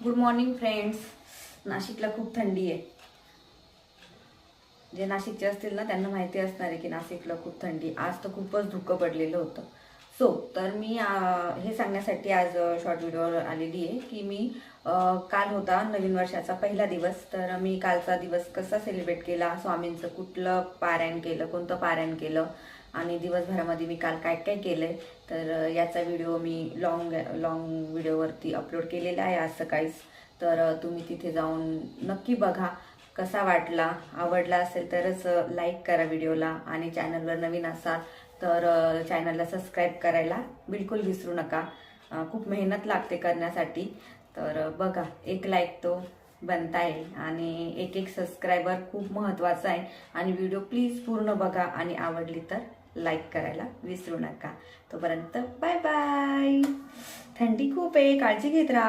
Good morning friends. नाशिकला खूप थंडी आहे. जे नाशिकचे असतील ना त्यांना माहिती असणार आहे की नाशिकला खूप थंडी. आज तर खूपच धुकं पडलेलं होतं. तर मी हे सांगण्यासाठी आज शॉर्ट व्हिडिओ आलेली आहे की मी काल होता नवीन वर्षाचा पहिला दिवस. तर मी कालचा दिवस कसा सेलिब्रेट केला, स्वामींचं कुठलं पारायण केलं, कोणतं पारायण केलं आणि दिवसभरामध्ये मी काल काय काय केलंय, तर याचा व्हिडिओ मी लॉंग व्हिडिओवरती अपलोड केलेला आहे आज सकाळीच. तर तुम्ही तिथे जाऊन नक्की बघा. कसा वाटला, आवडला असेल तरच लाईक करा व्हिडिओला आणि चॅनलवर नवीन असाल तर चॅनलला सबस्क्राईब करायला बिलकुल विसरू नका. खूप मेहनत लागते करण्यासाठी. तर बघा, एक लाईक तो बनता येईल आणि एक सबस्क्रायबर खूप महत्त्वाचा आहे. आणि व्हिडिओ प्लीज पूर्ण बघा आणि आवडली तर लाईक करायला विसरू नका. तोपर्यंत बाय बाय. थंडी खूप आहे, काळजी घेत राहा.